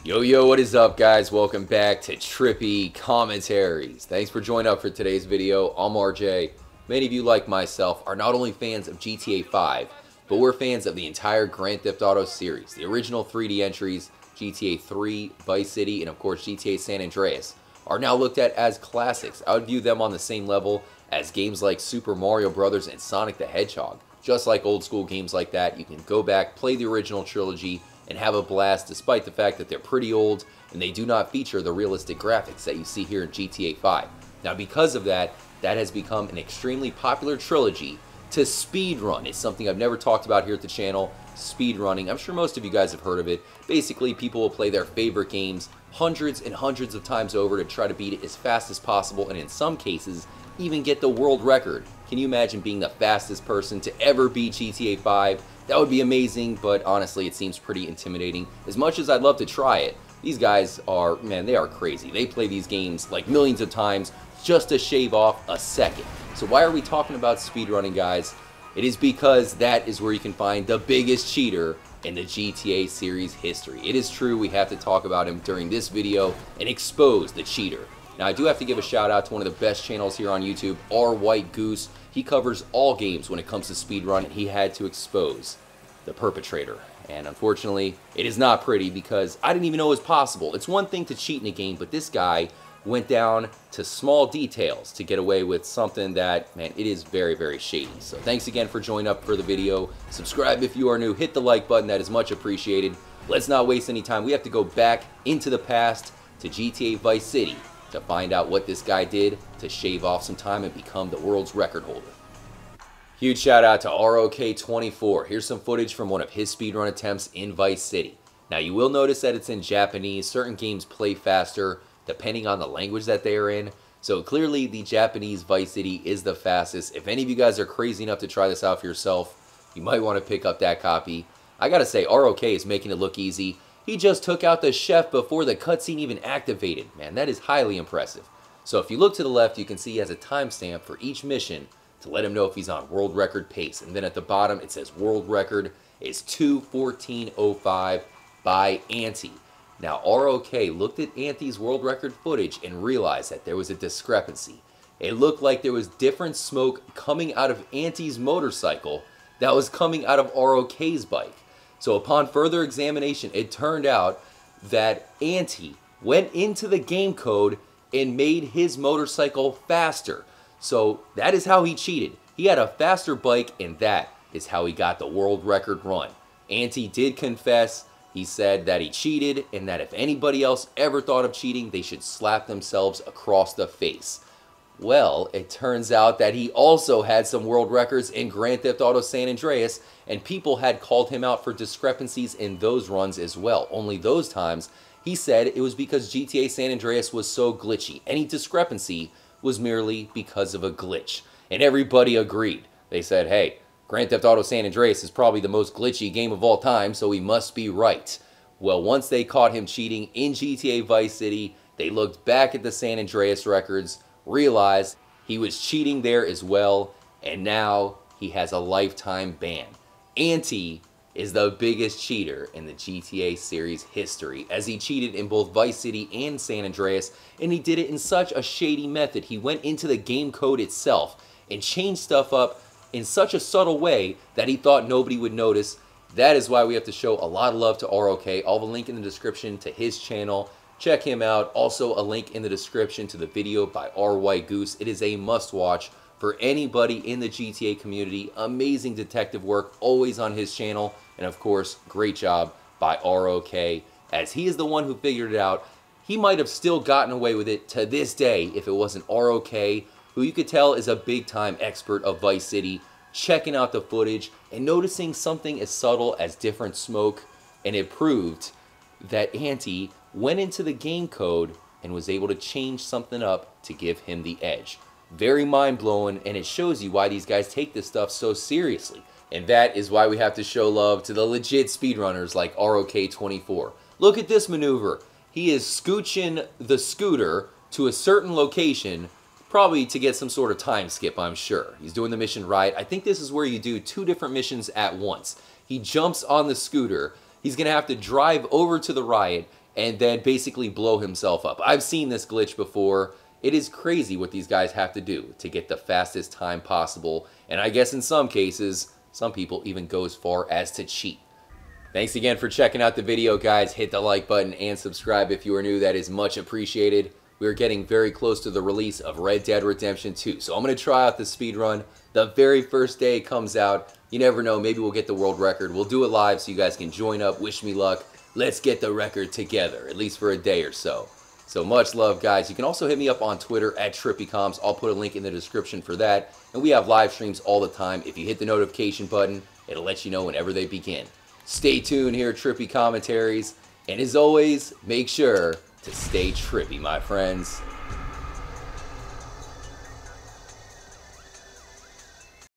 Yo, what is up, guys? Welcome back to Trippy Commentaries. Thanks for joining up for today's video. I'm RJ. Many of you, like myself, are not only fans of GTA 5, but we're fans of the entire Grand Theft Auto series. The original 3D entries, GTA 3, Vice City, and of course GTA San Andreas, are now looked at as classics. I would view them on the same level as games like Super Mario Bros. And Sonic the Hedgehog. Just like old school games like that, you can go back, play the original trilogy, and have a blast despite the fact that they're pretty old and they do not feature the realistic graphics that you see here in GTA 5. Now because of that, that has become an extremely popular trilogy to speedrun. It's something I've never talked about here at the channel, speedrunning. I'm sure most of you guys have heard of it. Basically, people will play their favorite games hundreds and hundreds of times over to try to beat it as fast as possible, and in some cases, even get the world record. Can you imagine being the fastest person to ever beat GTA 5? That would be amazing, but honestly, it seems pretty intimidating. As much as I'd love to try it, these guys are, man, they are crazy. They play these games like millions of times just to shave off a second. So why are we talking about speedrunning, guys? It is because that is where you can find the biggest cheater in the GTA series history. It is true, we have to talk about him during this video and expose the cheater. Now, I do have to give a shout out to one of the best channels here on YouTube, White Goose. He covers all games when it comes to speedrun, and he had to expose the perpetrator. And unfortunately, it is not pretty because I didn't even know it was possible. It's one thing to cheat in a game, but this guy went down to small details to get away with something that, man, it is very, very shady. So thanks again for joining up for the video. Subscribe if you are new. Hit the like button. That is much appreciated. Let's not waste any time. We have to go back into the past to GTA Vice City to find out what this guy did to shave off some time and become the world's record holder. Huge shout out to ROK24. Here's some footage from one of his speedrun attempts in Vice City. Now you will notice that it's in Japanese. Certain games play faster depending on the language that they are in. So clearly the Japanese Vice City is the fastest. If any of you guys are crazy enough to try this out for yourself, you might want to pick up that copy. I gotta say, ROK is making it look easy. He just took out the chef before the cutscene even activated. Man, that is highly impressive. So if you look to the left, you can see he has a timestamp for each mission to let him know if he's on world record pace. And then at the bottom, it says world record is 2:14:05 by Anti. Now, ROK looked at Anti's world record footage and realized that there was a discrepancy. It looked like there was different smoke coming out of Anti's motorcycle that was coming out of ROK's bike. So upon further examination, it turned out that Anti went into the game code and made his motorcycle faster. So that is how he cheated. He had a faster bike, and that is how he got the world record run. Anti did confess. He said that he cheated and that if anybody else ever thought of cheating, they should slap themselves across the face. Well, it turns out that he also had some world records in Grand Theft Auto San Andreas, and people had called him out for discrepancies in those runs as well. Only those times, he said it was because GTA San Andreas was so glitchy. Any discrepancy was merely because of a glitch. And everybody agreed. They said, hey, Grand Theft Auto San Andreas is probably the most glitchy game of all time, so he must be right. Well, once they caught him cheating in GTA Vice City, they looked back at the San Andreas records, realized he was cheating there as well, and now he has a lifetime ban. Anti is the biggest cheater in the GTA series history, as he cheated in both Vice City and San Andreas, and he did it in such a shady method. He went into the game code itself and changed stuff up in such a subtle way that he thought nobody would notice. That is why we have to show a lot of love to ROK. I'll have a link in the description to his channel. Check him out. Also, a link in the description to the video by White Goose. It is a must-watch for anybody in the GTA community. Amazing detective work, always on his channel. And of course, great job by ROK, as he is the one who figured it out. He might have still gotten away with it to this day if it wasn't ROK, who you could tell is a big-time expert of Vice City, checking out the footage and noticing something as subtle as different smoke. And it proved that Anti went into the game code and was able to change something up to give him the edge. Very mind-blowing, and it shows you why these guys take this stuff so seriously. And that is why we have to show love to the legit speedrunners like ROK24. Look at this maneuver. He is scooching the scooter to a certain location, probably to get some sort of time skip, I'm sure. He's doing the mission right. I think this is where you do 2 different missions at once. He jumps on the scooter. He's going to have to drive over to the riot and then basically blow himself up. I've seen this glitch before. It is crazy what these guys have to do to get the fastest time possible, and I guess in some cases, some people even go as far as to cheat. Thanks again for checking out the video, guys. Hit the like button and subscribe if you are new. That is much appreciated. We are getting very close to the release of Red Dead Redemption 2, so I'm going to try out the speed run the very first day it comes out. You never know, maybe we'll get the world record. We'll do it live so you guys can join up. Wish me luck. Let's get the record together, at least for a day or so. So much love, guys. You can also hit me up on Twitter at TrippyComs. I'll put a link in the description for that. And we have live streams all the time. If you hit the notification button, it'll let you know whenever they begin. Stay tuned here at Trippy Commentaries. And as always, make sure to stay trippy, my friends.